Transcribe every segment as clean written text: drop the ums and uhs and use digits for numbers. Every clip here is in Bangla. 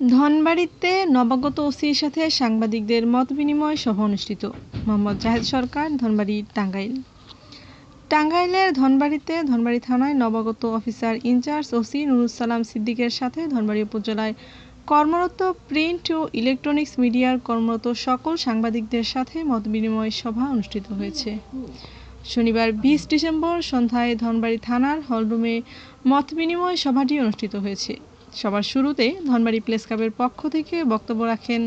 ধনবাড়ীতে নবাগত ওসির সাথে সাংবাদিকদের মতবিনিময় সভা অনুষ্ঠিত। মোহাম্মদ জাহেদ সরকার, ধনবাড়ী, টাঙ্গাইল। টাঙ্গাইলের ধনবাড়ীতে ধনবাড়ী থানায় নবাগত অফিসার ইনচার্জ ওসি নুরুস সালাম সিদ্দিকের সাথে ধনবাড়ী উপজেলায় কর্মরত প্রিন্ট ও ইলেকট্রনিক্স মিডিয়ার কর্মরত সকল সাংবাদিকদের সাথে মতবিনিময় সভা অনুষ্ঠিত হয়েছে। শনিবার 20 ডিসেম্বর সন্ধ্যায় ধনবাড়ী থানার হলরুমে মতবিনিময় সভাটি অনুষ্ঠিত হয়েছে। সবার শুরুতে ধনবাড়ী প্রেস ক্লাবের পক্ষ থেকে বক্তব্য রাখেন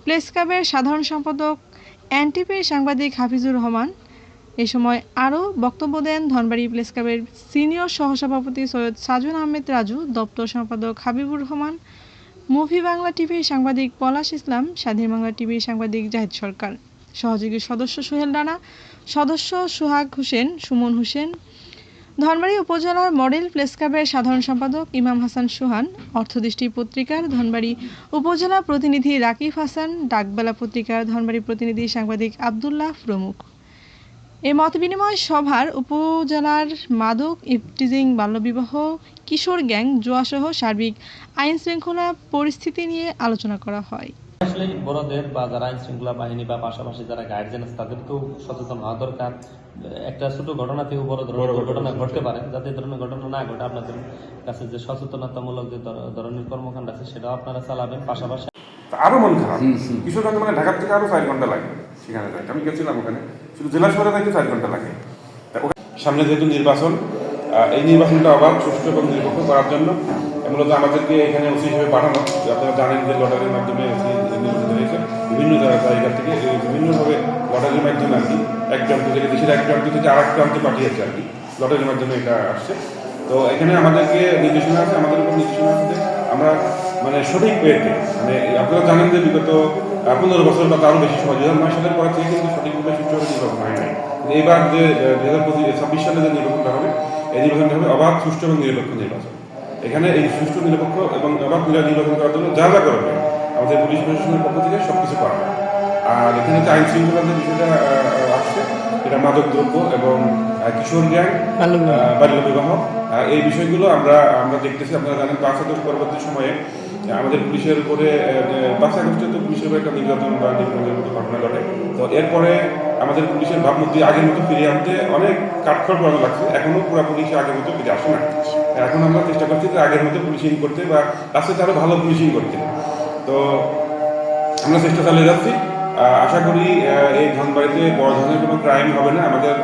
প্রেস ক্লাবের সাধারণ সম্পাদক এনটিভির সাংবাদিক হাফিজুর রহমান। এ সময় আরও বক্তব্য দেন ধনবাড়ী প্রেস ক্লাবের সিনিয়র সহসভাপতি সৈয়দ সাজুন আহমেদ রাজু, দপ্তর সম্পাদক হাবিবুর রহমান, মুভি বাংলা টিভির সাংবাদিক পলাশ ইসলাম, স্বাধীন বাংলা টিভির সাংবাদিক জাহেদ সরকার, সহযোগী সদস্য সোহেল রানা, সদস্য সোহাগ হোসেন, সুমন হোসেন, ধনবাড়ী উপজেলার মডেল প্রেস ক্লাবের সাধারণ সম্পাদক ইমাম হাসান সোহান, অর্থদৃষ্টি পত্রিকার ধনবাড়ী উপজেলা প্রতিনিধি রাকিব হাসান, ডাকবেলা পত্রিকার ধনবাড়ী প্রতিনিধি সাংবাদিক আবদুল্লাহ প্রমুখ। এই মতবিনিময় সভার উপজেলার মাদক, ইফটিজিং, বাল্যবিবাহ, কিশোর গ্যাং, জুয়াসহ সার্বিক আইন শৃঙ্খলা পরিস্থিতি নিয়ে আলোচনা করা হয়। আসলে বড়দের বা যারা আইন শৃঙ্খলা বাহিনী বা পাশাপাশি যারা গার্জিয়ান আছে তাদেরকেও সচেতন হওয়া দরকার। একটা ছোট ঘটনাতেও বড় ধরনের ঘটনা ঘটতে পারে, যাতে এই ধরনের ঘটনা না ঘটে আপনাদের কাছে যে সচেতনতামূলক যে ধরনের কর্মকাণ্ড আছে সেটাও আপনারা চালাবেন। পাশাপাশি আরো মন খারাপ, কিশোরগঞ্জ মানে ঢাকা থেকে আরো 4 ঘন্টা লাগে সেখানে যাইতে। আমি গেছিলাম ওখানে, শুধু জেলা শহরে যাইতে 4 ঘন্টা লাগে। সামনে যেহেতু নির্বাচন, এই নির্বাচনটা আবার সুষ্ঠু এবং নিরপেক্ষ করার জন্য মূলত আমাদেরকে এখানে ওসি হিসেবে পাঠানো। আপনারা জানেন যে লটারির মাধ্যমে নির্বাচিত হয়েছে বিভিন্ন জায়গা থেকে, বিভিন্নভাবে লটারির মাধ্যমে আর কি এক প্রান্ত থেকে দেশের এক প্রান্ত থেকে আর এক প্রান্তে পাঠিয়েছে আর কি, লটারির মাধ্যমে এটা আসছে। তো এখানে আমাদেরকে নির্দেশনা আছে, আমাদের উপর নির্দেশনা আছে আমরা মানে সঠিক ওয়েতে, মানে আপনারা জানেন যে বিগত 15 বছর বা তারও বেশি সময় 2009 সালের পরে থেকে কিন্তু সঠিকভাবে সুষ্ঠুভাবে নির্বাচন হয় নাই। এবার যে 2026 সালে যে নির্বাচনটা হবে, এই নির্বাচনটা হবে অবাধ, সুষ্ঠু এবং নিরপেক্ষ নির্বাচন। এখানে এই সুষ্ঠু, নিরপেক্ষ এবং অবাধ নির্বাচন করার জন্য যা যা করবে আমাদের পুলিশ প্রশাসনের পক্ষ থেকে সবকিছু করা হবে। আর এখানে যে আইন শৃঙ্খলার যে বিষয়টা আসছে, এটা মাদক দ্রব্য এবং কিশোর গ্যাং, বাল্য বিবাহ, এই বিষয়গুলো আমরা দেখতেছি। আপনারা জানেন 5 আগস্ট পরবর্তী সময়ে আমাদের পুলিশের উপরে 5 আগস্টে তো পুলিশের উপরে একটা নির্যাতন বা নির্যাতনের মতো ঘটনা ঘটে। তো এরপরে আমাদের পুলিশের ভাবমূর্তি আগের মতো ফিরিয়ে আনতে অনেক কাঠখড় করানো লাগছে। এখনও পুরো পুলিশ আগের মতো ফিরে আসে না। এখন আমরা চেষ্টা করছি যে আগের মতো পুলিশিং করতে বা রাস্তাতে আরও ভালো পুলিশিং করতে। তো আমরা চেষ্টা চালিয়ে যাচ্ছি। আশা করি এই ধনবাড়ীতে বড় ধরনের কোনো ক্রাইম হবে না। আমাদের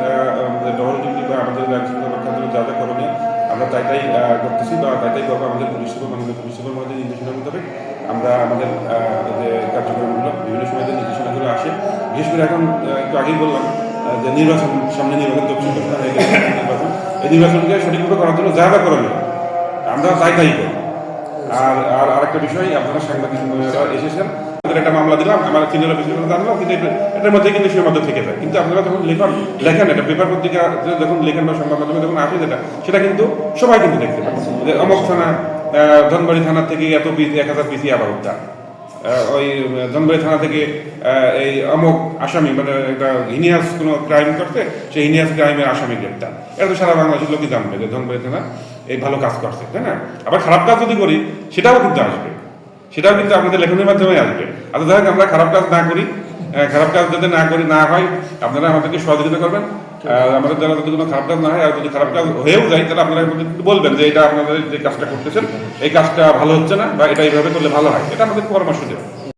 টহল ডিউটি বা আমাদের আইনশৃঙ্খলা রক্ষার জন্য যা যা করণীয় আমরা তাই করতেছি বা তাই করবো। আমাদের পুলিশ সুপার মহাদের নির্দেশনা মোতাবেক আমরা আমাদের যে কার্যক্রমগুলো বিভিন্ন সময় যে নির্দেশনাগুলো আসে, বিশেষ করে এখন একটু আগেই বললাম যে নির্বাচন, সামনে নির্বাচন, দক্ষিণ নির্বাচন, এই নির্বাচনকে সঠিকভাবে করার জন্য যা যা করণীয় আমরা তাই করব। আর আরেকটা বিষয়, আপনারা সাংবাদিক এসেছেন, একটা মামলা দিলাম, আমার সিনিয়র অফিসার জানলাম, কিন্তু এটার মধ্যে কিন্তু সীমাবদ্ধ থেকে যায়। কিন্তু আপনারা যখন লেখেন এটা পেপার পত্রিকা যখন লেখেন বা সংবাদ মাধ্যমে যখন আসে সেটা কিন্তু সবাই কিন্তু দেখতে পাচ্ছে যে অমক থানা, ধনবাড়ী থানা থেকে এত 1000 পিসি আবার উদ্ধার, ওই ধনবাড়ী থানা থেকে এই অমক আসামি, মানে একটা হিনিয়াস কোনো ক্রাইম করছে, সেই হিনিয়াস ক্রাইমের আসামি গ্রেপ্তার। এটা তো সারা বাংলাদেশের লোকই জানবে যে ধনবাড়ী থানা এই ভালো কাজ করছে, তাই না? আবার খারাপ কাজ যদি করি সেটাও কিন্তু আসবে, সেটাও কিন্তু আপনাদের লেখনের মাধ্যমে আসবে। আচ্ছা, যাই হোক, আমরা খারাপ কাজ না করি, খারাপ কাজ যাতে না হয় আপনারা আমাদেরকে সহযোগিতা করবেন। আমাদের দ্বারা যদি কোনো খারাপ কাজ না হয়, আর যদি খারাপ কাজ হয়েও যায় তাহলে আপনারা বলবেন যে এটা আপনাদের যে কাজটা করতেছেন এই কাজটা ভালো হচ্ছে না, বা এটা এইভাবে করলে ভালো হয়, এটা আমাদের পরামর্শ দেবেন।